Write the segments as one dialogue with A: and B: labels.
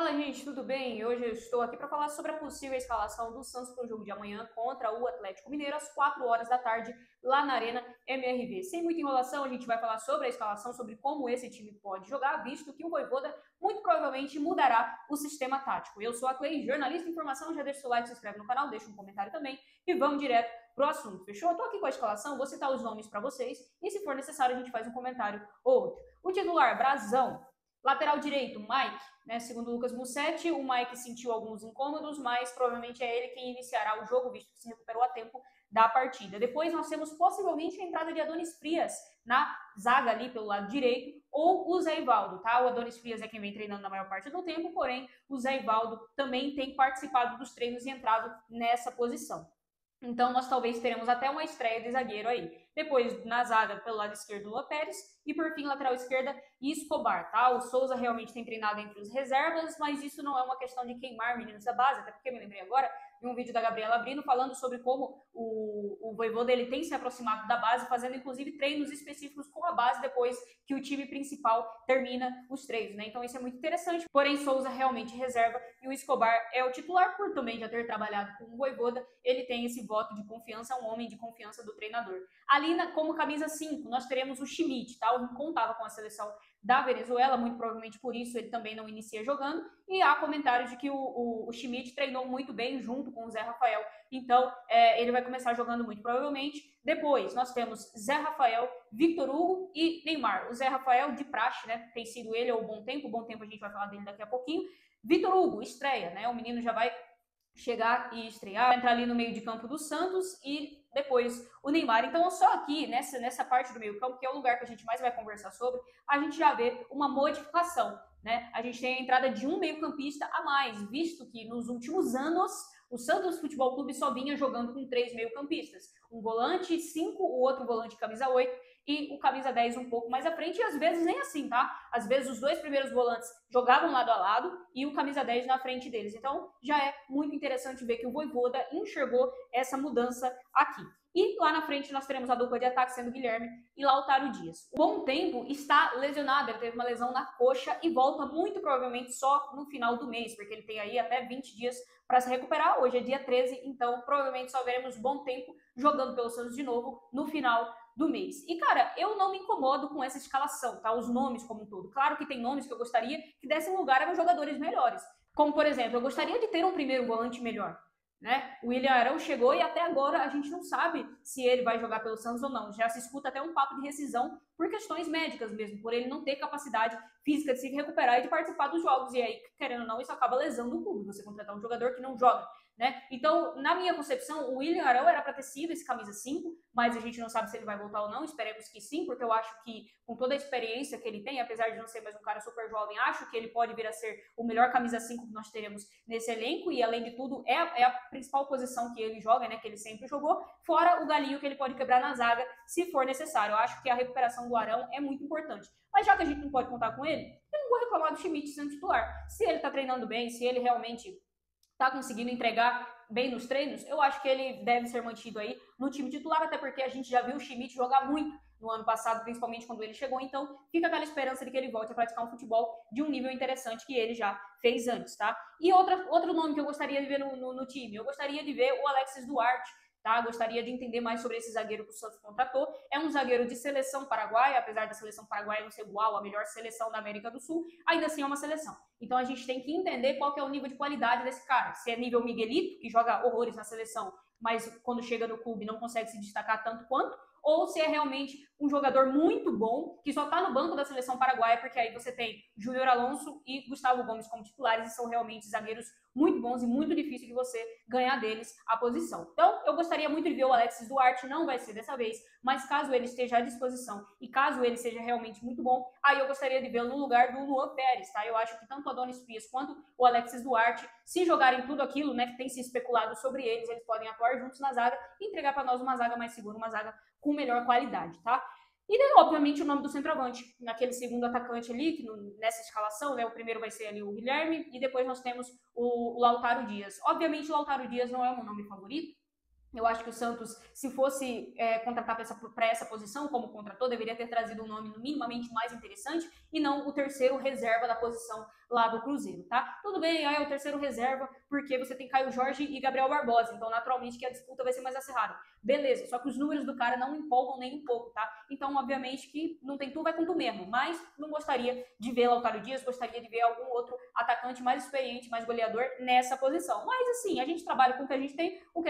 A: Fala, gente, tudo bem? Hoje eu estou aqui para falar sobre a possível escalação do Santos para o jogo de amanhã contra o Atlético Mineiro às 4 horas da tarde, lá na Arena MRV. Sem muita enrolação, a gente vai falar sobre a escalação, sobre como esse time pode jogar, visto que o Vojvoda muito provavelmente mudará o sistema tático. Eu sou a Clay, jornalista de informação, já deixa o seu like, se inscreve no canal, deixa um comentário também e vamos direto pro assunto, fechou? Eu tô aqui com a escalação, vou citar os nomes para vocês e se for necessário a gente faz um comentário ou outro. O titular, Brazão. Lateral direito, Mike, né? Segundo o Lucas Mussetti, o Mike sentiu alguns incômodos, mas provavelmente é ele quem iniciará o jogo, visto que se recuperou a tempo da partida. Depois nós temos possivelmente a entrada de Adonis Frias na zaga ali pelo lado direito, ou o Zé Ivaldo, tá? O Adonis Frias é quem vem treinando na maior parte do tempo, porém o Zé Ivaldo também tem participado dos treinos e entrado nessa posição. Então, nós talvez teremos até uma estreia de zagueiro aí. Depois, na zaga, pelo lado esquerdo, Lua Pérez. E, por fim, lateral esquerda, Escobar, tá? O Souza realmente tem treinado entre os reservas, mas isso não é uma questão de queimar meninos da base, até porque me lembrei agora de um vídeo da Gabriela Brino falando sobre como o Vojvoda ele tem se aproximado da base, fazendo, inclusive, treinos específicos com a base depois que o time principal termina os treinos, né? Então, isso é muito interessante. Porém, Souza realmente reserva e o Escobar é o titular, por também já ter trabalhado com o Vojvoda, ele tem esse voto de confiança, um homem de confiança do treinador. Ali, como camisa 5, nós teremos o Schmidt, tá? O contava com a seleção da Venezuela, muito provavelmente por isso ele também não inicia jogando, e há comentários de que o Schmidt treinou muito bem junto com o Zé Rafael, então ele vai começar jogando muito provavelmente. Depois nós temos Zé Rafael, Victor Hugo e Neymar. O Zé Rafael de praxe, né? Tem sido ele há um bom tempo a gente vai falar dele daqui a pouquinho. Victor Hugo, estreia, né? O menino já vai chegar e estrear, entrar ali no meio de campo do Santos e depois o Neymar. Então, só aqui, nessa parte do meio campo, que é o lugar que a gente mais vai conversar sobre, a gente já vê uma modificação, né? A gente tem a entrada de um meio-campista a mais, visto que nos últimos anos o Santos Futebol Clube só vinha jogando com 3 meio-campistas. Um volante 5, o outro volante camisa 8 e o camisa 10 um pouco mais à frente, e às vezes nem assim, tá? Às vezes os dois primeiros volantes jogavam lado a lado e o camisa 10 na frente deles. Então já é muito interessante ver que o Vojvoda enxergou essa mudança aqui. E lá na frente nós teremos a dupla de ataque sendo Guilherme e Lautaro Dias. O Bom Tempo está lesionado, ele teve uma lesão na coxa e volta muito provavelmente só no final do mês, porque ele tem aí até 20 dias para se recuperar. Hoje é dia 13, então provavelmente só veremos Bom Tempo jogando pelo Santos de novo no final do mês. E, cara, eu não me incomodo com essa escalação, tá? Os nomes como um todo. Claro que tem nomes que eu gostaria que dessem lugar a jogadores melhores. Como, por exemplo, eu gostaria de ter um primeiro volante melhor, né? O William Arão chegou e até agora a gente não sabe se ele vai jogar pelo Santos ou não. Já se escuta até um papo de rescisão por questões médicas mesmo, por ele não ter capacidade física de se recuperar e de participar dos jogos. E aí, querendo ou não, isso acaba lesando o clube, você contratar um jogador que não joga, né? Então, na minha concepção, o William Arão era para ter sido esse camisa 5, mas a gente não sabe se ele vai voltar ou não, esperemos que sim, porque eu acho que com toda a experiência que ele tem, apesar de não ser mais um cara super jovem, acho que ele pode vir a ser o melhor camisa 5 que nós teremos nesse elenco, e além de tudo, é a principal posição que ele joga, né, que ele sempre jogou, fora o galinho que ele pode quebrar na zaga, se for necessário. Eu acho que a recuperação do Arão é muito importante. Mas já que a gente não pode contar com ele, eu não vou reclamar do Schmidt sendo titular. Se ele tá treinando bem, se ele realmente tá conseguindo entregar bem nos treinos, eu acho que ele deve ser mantido aí no time titular, até porque a gente já viu o Schmidt jogar muito no ano passado, principalmente quando ele chegou, então fica aquela esperança de que ele volte a praticar um futebol de um nível interessante que ele já fez antes, tá? E outro nome que eu gostaria de ver no time, eu gostaria de ver o Alexis Duarte, tá? Gostaria de entender mais sobre esse zagueiro que o Santos contratou. É um zagueiro de seleção paraguaia, apesar da seleção paraguaia não ser igual à melhor seleção da América do Sul, ainda assim é uma seleção. Então a gente tem que entender qual que é o nível de qualidade desse cara. Se é nível Miguelito, que joga horrores na seleção, mas quando chega no clube não consegue se destacar tanto quanto, ou se é realmente um jogador muito bom, que só está no banco da seleção paraguaia, porque aí você tem Júnior Alonso e Gustavo Gomes como titulares, e são realmente zagueiros muito bons e muito difícil de você ganhar deles a posição. Então, eu gostaria muito de ver o Alexis Duarte, não vai ser dessa vez, mas caso ele esteja à disposição e caso ele seja realmente muito bom, aí eu gostaria de vê-lo no lugar do Luan Pérez, tá? Eu acho que tanto o Adonis Frias quanto o Alexis Duarte, se jogarem tudo aquilo, né, que tem se especulado sobre eles podem atuar juntos na zaga e entregar para nós uma zaga mais segura, uma zaga com melhor qualidade, tá? E, daí, obviamente, o nome do centroavante, naquele segundo atacante ali, que nessa escalação, né, o primeiro vai ser ali o Guilherme, e depois nós temos o Lautaro Dias. Obviamente, o Lautaro Dias não é o meu nome favorito. Eu acho que o Santos, se fosse contratar para essa posição, como contratou, deveria ter trazido um nome minimamente mais interessante e não o terceiro reserva da posição lá do Cruzeiro, tá? Tudo bem, aí é o terceiro reserva, porque você tem Caio Jorge e Gabriel Barbosa, então naturalmente que a disputa vai ser mais acirrada. Beleza, só que os números do cara não empolgam nem um pouco, tá? Então, obviamente que não tem tu, vai com tu mesmo, mas não gostaria de ver Lautaro Dias, gostaria de ver algum outro atacante mais experiente, mais goleador nessa posição. Mas assim, a gente trabalha com o que a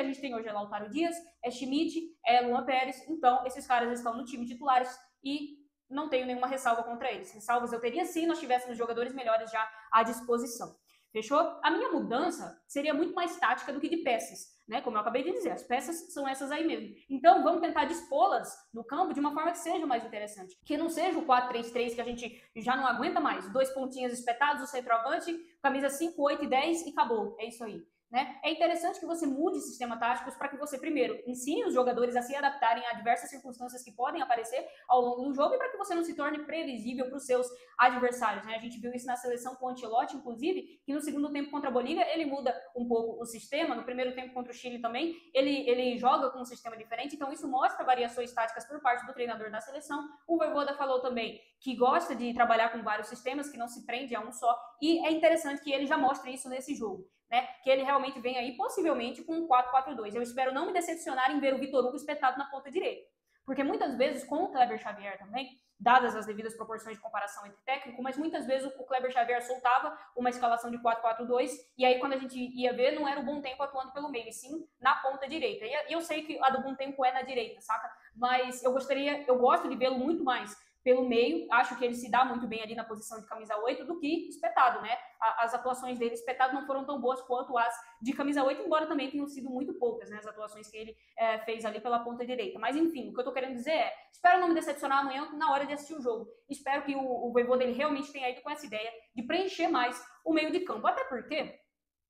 A: gente tem hoje é Lautaro Dias, é Schmidt, é Luan Pérez, então esses caras estão no time titulares e não tenho nenhuma ressalva contra eles. Ressalvas eu teria se nós tivéssemos jogadores melhores já à disposição. Fechou? A minha mudança seria muito mais tática do que de peças, né? Como eu acabei de dizer, as peças são essas aí mesmo. Então, vamos tentar dispô-las no campo de uma forma que seja mais interessante. Que não seja o 4-3-3 que a gente já não aguenta mais. 2 pontinhas espetados, o centroavante, camisa 5, 8 e 10 e acabou. É isso aí. Né? É interessante que você mude sistema táticos para que você, primeiro, ensine os jogadores a se adaptarem a diversas circunstâncias que podem aparecer ao longo do jogo e para que você não se torne previsível para os seus adversários. Né? A gente viu isso na seleção com o Ancelotti, inclusive, que no segundo tempo contra a Bolívia ele muda um pouco o sistema, no primeiro tempo contra o Chile também ele joga com um sistema diferente, então isso mostra variações táticas por parte do treinador da seleção. O Vojvoda falou também que gosta de trabalhar com vários sistemas, que não se prende a um só, e é interessante que ele já mostre isso nesse jogo. Né, que ele realmente vem aí possivelmente com um 4-4-2. Eu espero não me decepcionar em ver o Vitor Hugo espetado na ponta direita. Porque muitas vezes, com o Kleber Xavier também, dadas as devidas proporções de comparação entre técnico, mas muitas vezes o Kleber Xavier soltava uma escalação de 4-4-2 e aí quando a gente ia ver, não era o Bom Tempo atuando pelo meio, e sim na ponta direita. E eu sei que a do Bom Tempo é na direita, saca? Mas eu gosto de vê-lo muito mais pelo meio, acho que ele se dá muito bem ali na posição de camisa 8 do que espetado, né? As atuações dele espetado não foram tão boas quanto as de camisa 8, embora também tenham sido muito poucas, né? As atuações que ele fez ali pela ponta direita. Mas enfim, o que eu tô querendo dizer é, espero não me decepcionar amanhã na hora de assistir o jogo. Espero que o Vojvoda ele realmente tenha ido com essa ideia de preencher mais o meio de campo. Até porque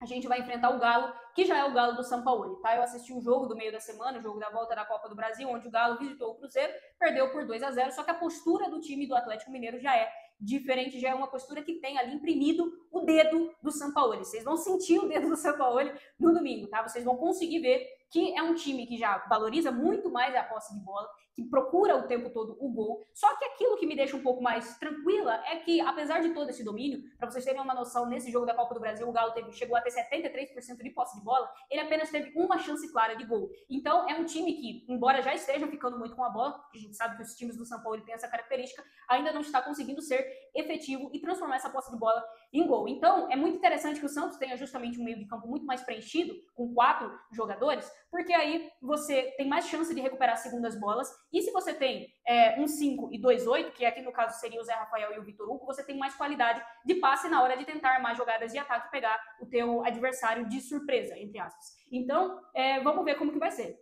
A: a gente vai enfrentar o Galo, que já é o Galo do Sampaoli, tá? Eu assisti um jogo do meio da semana, o jogo da volta da Copa do Brasil, onde o Galo visitou o Cruzeiro, perdeu por 2-0, só que a postura do time do Atlético Mineiro já é diferente, já é uma postura que tem ali imprimido o dedo do Sampaoli. Vocês vão sentir o dedo do Sampaoli no domingo, tá? Vocês vão conseguir ver que é um time que já valoriza muito mais a posse de bola, que procura o tempo todo o gol. Só que aquilo que me deixa um pouco mais tranquila é que, apesar de todo esse domínio, para vocês terem uma noção, nesse jogo da Copa do Brasil, o Galo chegou a ter 73% de posse de bola, ele apenas teve uma chance clara de gol. Então, é um time que, embora já esteja ficando muito com a bola, a gente sabe que os times do São Paulo têm essa característica, ainda não está conseguindo ser efetivo e transformar essa posse de bola em gol. Então, é muito interessante que o Santos tenha justamente um meio de campo muito mais preenchido, com 4 jogadores, porque aí você tem mais chance de recuperar segundas bolas, e se você tem um 5 e 2-8, que aqui no caso seria o Zé Rafael e o Vitor Hugo, você tem mais qualidade de passe na hora de tentar armar jogadas de ataque e pegar o teu adversário de surpresa, entre aspas. Então, vamos ver como que vai ser.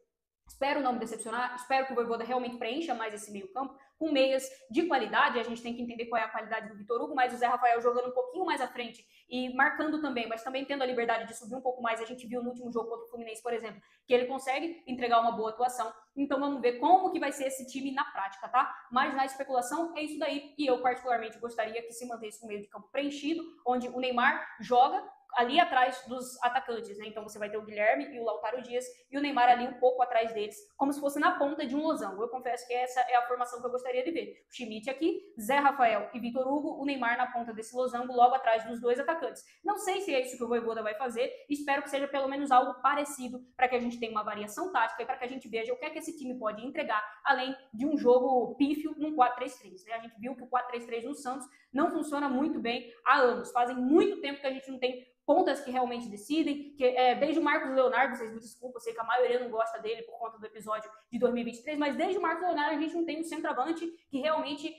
A: Espero não me decepcionar, espero que o Vojvoda realmente preencha mais esse meio campo, com meias de qualidade. A gente tem que entender qual é a qualidade do Vitor Hugo, mas o Zé Rafael jogando um pouquinho mais à frente e marcando também, mas também tendo a liberdade de subir um pouco mais. A gente viu no último jogo contra o Fluminense, por exemplo, que ele consegue entregar uma boa atuação. Então vamos ver como que vai ser esse time na prática, tá? Mas na especulação é isso daí, e eu particularmente gostaria que se mantesse um meio de campo preenchido, onde o Neymar joga ali atrás dos atacantes, né? Então você vai ter o Guilherme e o Lautaro Dias e o Neymar ali um pouco atrás deles, como se fosse na ponta de um losango. Eu confesso que essa é a formação que eu gostaria de ver. O Schmidt aqui, Zé Rafael e Vitor Hugo, o Neymar na ponta desse losango, logo atrás dos dois atacantes. Não sei se é isso que o Vojvoda vai fazer, espero que seja pelo menos algo parecido, para que a gente tenha uma variação tática e para que a gente veja o que é que esse time pode entregar, além de um jogo pífio num 4-3-3, né? A gente viu que o 4-3-3 no Santos não funciona muito bem há anos. Fazem muito tempo que a gente não tem pontas que realmente decidem, desde o Marcos Leonardo, vocês me desculpam, eu sei que a maioria não gosta dele por conta do episódio de 2023, mas desde o Marcos Leonardo a gente não tem um centroavante que realmente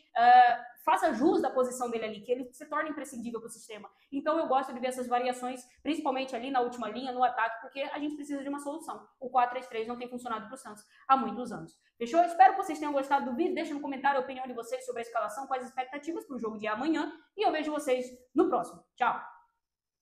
A: faça jus da posição dele ali, que ele se torne imprescindível para o sistema. Então eu gosto de ver essas variações, principalmente ali na última linha, no ataque, porque a gente precisa de uma solução. O 4-3-3 não tem funcionado para o Santos há muitos anos. Fechou? Espero que vocês tenham gostado do vídeo, deixa no comentário a opinião de vocês sobre a escalação, quais as expectativas para o jogo de amanhã, e eu vejo vocês no próximo. Tchau!